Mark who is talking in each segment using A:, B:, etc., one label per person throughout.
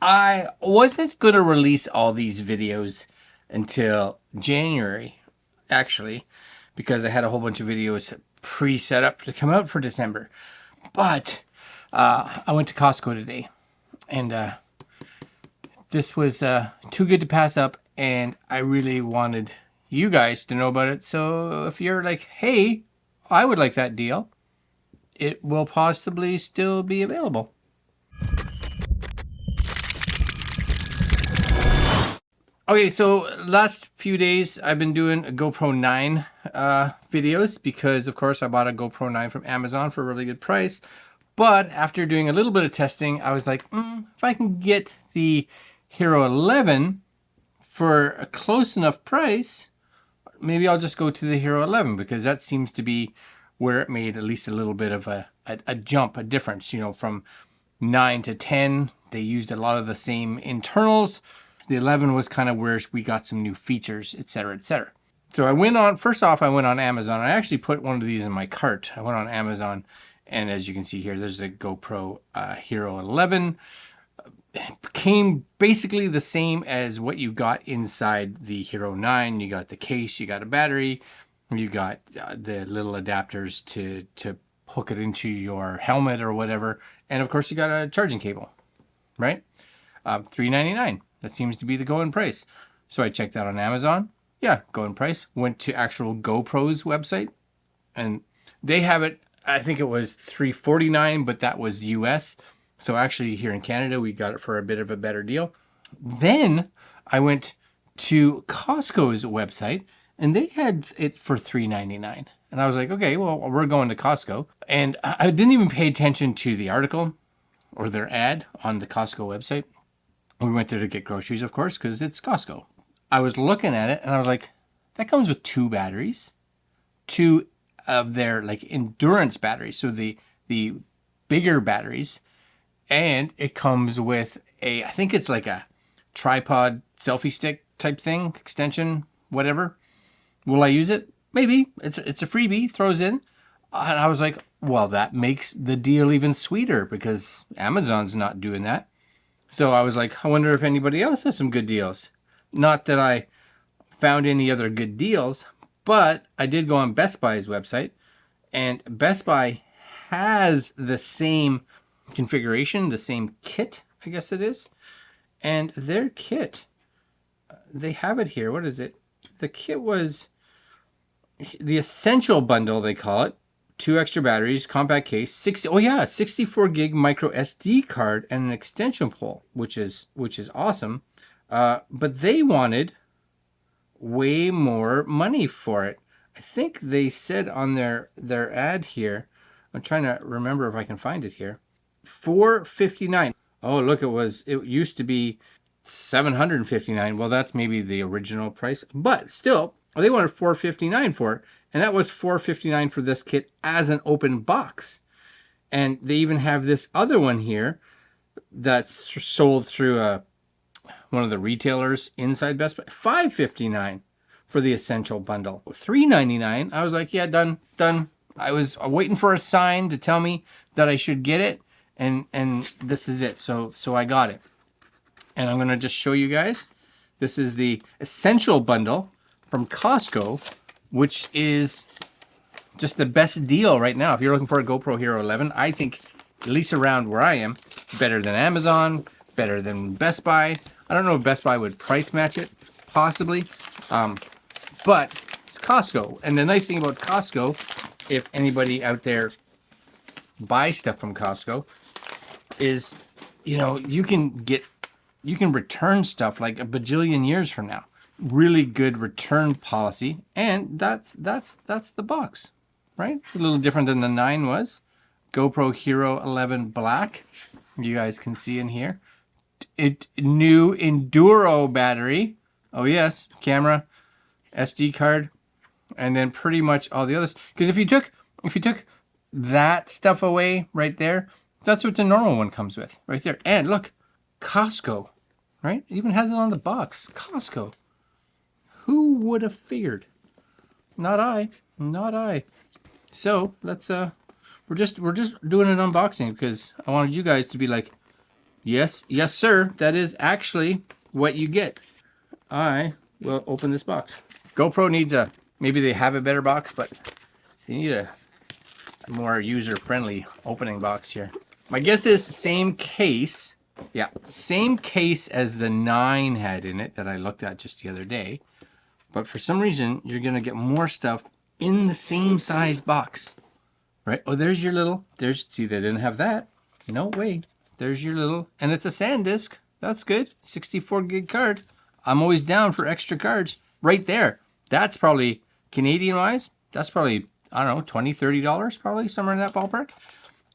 A: I wasn't going to release all these videos until January, actually, because I had a whole bunch of videos pre-set up to come out for December. But I went to Costco today, and this was too good to pass up, and I really wanted you guys to know about it. So if you're like, hey, I would like that deal, it will possibly still be available. Okay, so last few days I've been doing a GoPro 9 videos because, of course, I bought a GoPro 9 from Amazon for a really good price. But after doing a little bit of testing, I was like, if I can get the Hero 11 for a close enough price, maybe I'll just go to the Hero 11 because that seems to be where it made at least a little bit of a jump, a difference, you know, from 9 to 10. They used a lot of the same internals. The 11 was kind of where we got some new features, etc., etc. So I went on, first off, I went on Amazon. I actually put one of these in my cart. I went on Amazon, and as you can see here, there's a GoPro Hero 11. It came basically the same as what you got inside the Hero 9. You got the case, you got a battery, you got the little adapters to hook it into your helmet or whatever, and of course you got a charging cable, right? $3.99. That seems to be the going price. So I checked that on Amazon. Yeah, going price. Went to actual GoPro's website, and they have it. I think it was $3.49, but that was US. So actually here in Canada, we got it for a bit of a better deal. Then I went to Costco's website, and they had it for $3.99. And I was like, okay, well, we're going to Costco. And I didn't even pay attention to the article or their ad on the Costco website. We went there to get groceries, of course, because it's Costco. I was looking at it and I was like, that comes with two batteries, two of their like endurance batteries. So the bigger batteries, and it comes with I think it's like a tripod selfie stick type thing, extension, whatever. Will I use it? Maybe. It's a freebie, throws in. And I was like, well, that makes the deal even sweeter because Amazon's not doing that. So I was like, I wonder if anybody else has some good deals. Not that I found any other good deals, but I did go on Best Buy's website, and Best Buy has the same configuration, the same kit, I guess it is. And their kit, they have it here. What is it? The kit was the Essential Bundle, they call it. 2 extra batteries, compact case, 64 gig micro SD card, and an extension pole, which is awesome. But they wanted way more money for it. I think they said on their ad here, I'm trying to remember if I can find it here, $459. Oh, look, it used to be $759. Well, that's maybe the original price, but still, they wanted $459 for it. And that was $459 for this kit as an open box. And they even have this other one here that's sold through one of the retailers inside Best Buy. $559 for the Essential Bundle. $399. I was like, yeah, done. I was waiting for a sign to tell me that I should get it. And this is it. So I got it. And I'm going to just show you guys. This is the Essential Bundle from Costco, which is just the best deal right now. If you're looking for a GoPro Hero 11, I think, at least around where I am, better than Amazon, better than Best Buy. I don't know if Best Buy would price match it, possibly, but it's Costco. And the nice thing about Costco, if anybody out there buys stuff from Costco, is, you know, you can return stuff like a bajillion years from now. Really good return policy, and that's the box, right? It's a little different than the 9 was. GoPro Hero 11 Black, you guys can see in here. New Enduro battery. Oh yes, camera, SD card, and then pretty much all the others. Because if you took that stuff away right there, that's what the normal one comes with right there. And look, Costco, right? It even has it on the box. Costco. Who would have figured? Not I. So let's we're just doing an unboxing because I wanted you guys to be like, Yes, yes, sir. That is actually what you get. I will open this box. GoPro needs a, maybe they have a better box, but they need a more user-friendly opening box here. My guess is same case. Yeah, same case as the 9 had in it that I looked at just the other day. But for some reason, you're going to get more stuff in the same size box. Right? Oh, there's your little, see, they didn't have that. No way. There's your little, and it's a SanDisk. That's good. 64 gig card. I'm always down for extra cards. Right there. That's probably, Canadian wise, that's probably, I don't know, $20, $30 probably, somewhere in that ballpark.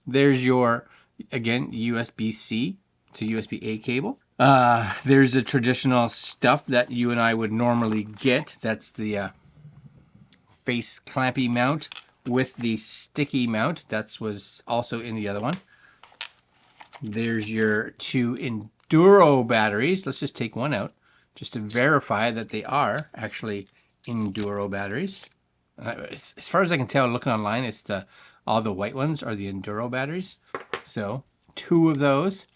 A: There's your, again, USB-C to USB-A cable. There's the traditional stuff that you and I would normally get. That's the face clampy mount with the sticky mount. That was also in the other one. There's your 2 Enduro batteries. Let's just take one out just to verify that they are actually Enduro batteries. As far as I can tell, looking online, it's all the white ones are the Enduro batteries. So 2 of those.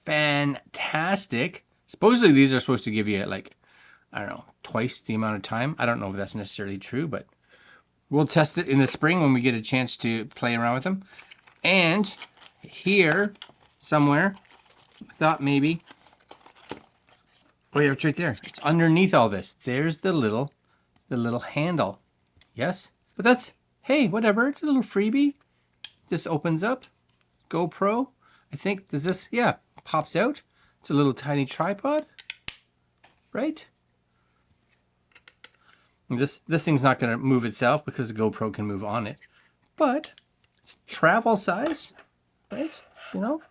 A: Fantastic. Supposedly these are supposed to give you, like, I don't know, twice the amount of time. I don't know if that's necessarily true, but we'll test it in the spring when we get a chance to play around with them. And here somewhere, I thought maybe, oh yeah, it's right there. It's underneath all this. There's the little handle. Yes, but that's, hey, whatever. It's a little freebie. This opens up. GoPro. I think, does this, yeah, pops out. It's a little tiny tripod, right? This thing's not going to move itself because the GoPro can move on it, but it's travel size, right? You know,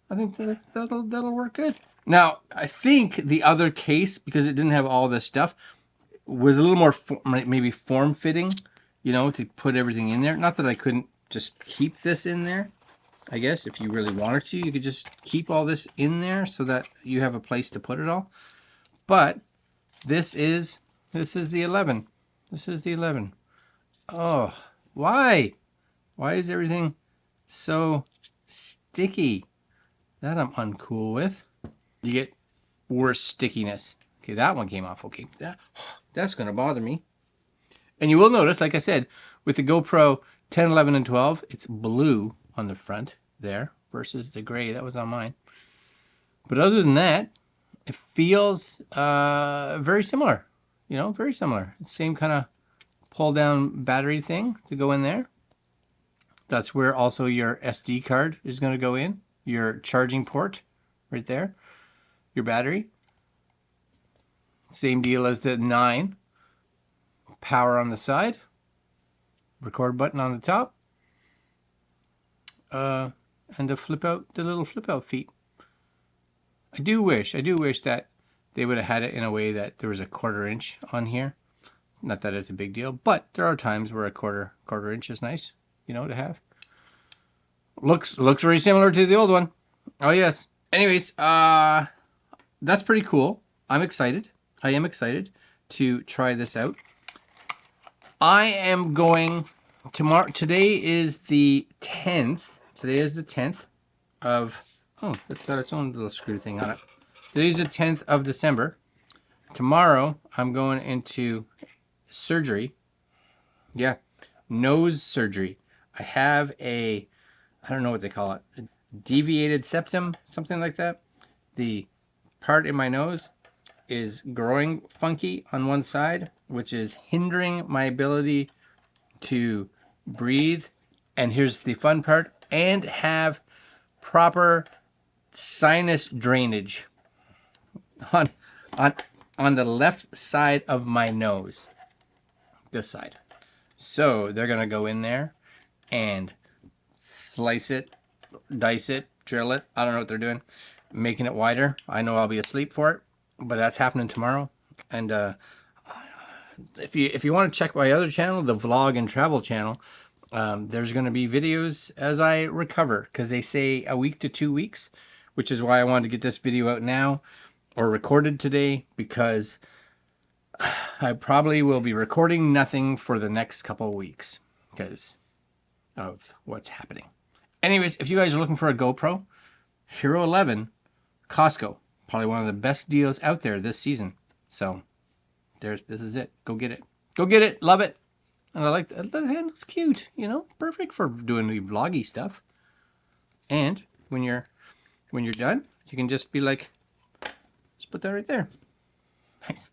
A: I think that'll work good. Now, I think the other case, because it didn't have all this stuff, was a little more maybe form fitting, you know, to put everything in there. Not that I couldn't just keep this in there. I guess if you really wanted to, you could just keep all this in there so that you have a place to put it all. But this is the 11. This is the 11. Oh, why? Why is everything so sticky? That I'm uncool with. You get worse stickiness. Okay, that one came off. Okay, that's going to bother me. And you will notice, like I said, with the GoPro 10, 11, and 12, it's blue on the front there versus the gray that was on mine. But other than that, it feels very similar. You know, very similar. Same kind of pull down battery thing to go in there. That's where also your SD card is going to go in. Your charging port right there. Your battery. Same deal as the 9. Power on the side. Record button on the top. And the little flip out feet. I do wish that they would have had it in a way that there was a 1/4 inch on here. Not that it's a big deal, but there are times where a quarter inch is nice, you know, to have. Looks very similar to the old one. Oh yes. Anyways, that's pretty cool. I'm excited. I am excited to try this out. I am going tomorrow. Today is the 10th. Today is the 10th of, oh, that's got its own little screw thing on it. Today's the 10th of December. Tomorrow, I'm going into surgery. Yeah, nose surgery. I have I don't know what they call it, a deviated septum, something like that. The part in my nose is growing funky on one side, which is hindering my ability to breathe. And here's the fun part, and have proper sinus drainage on the left side of my nose. This side. So they're going to go in there and slice it, dice it, drill it. I don't know what they're doing. Making it wider. I know I'll be asleep for it, but that's happening tomorrow. And if you want to check my other channel, the vlog and travel channel, there's going to be videos as I recover, because they say a week to 2 weeks, which is why I wanted to get this video out now or recorded today, because I probably will be recording nothing for the next couple of weeks because of what's happening. Anyways, if you guys are looking for a GoPro, Hero 11, Costco. Probably one of the best deals out there this season. So this is it. Go get it. Go get it. Love it. And I like that. The handle's cute, you know, perfect for doing the vloggy stuff. And when you're done, you can just be like, just put that right there. Nice.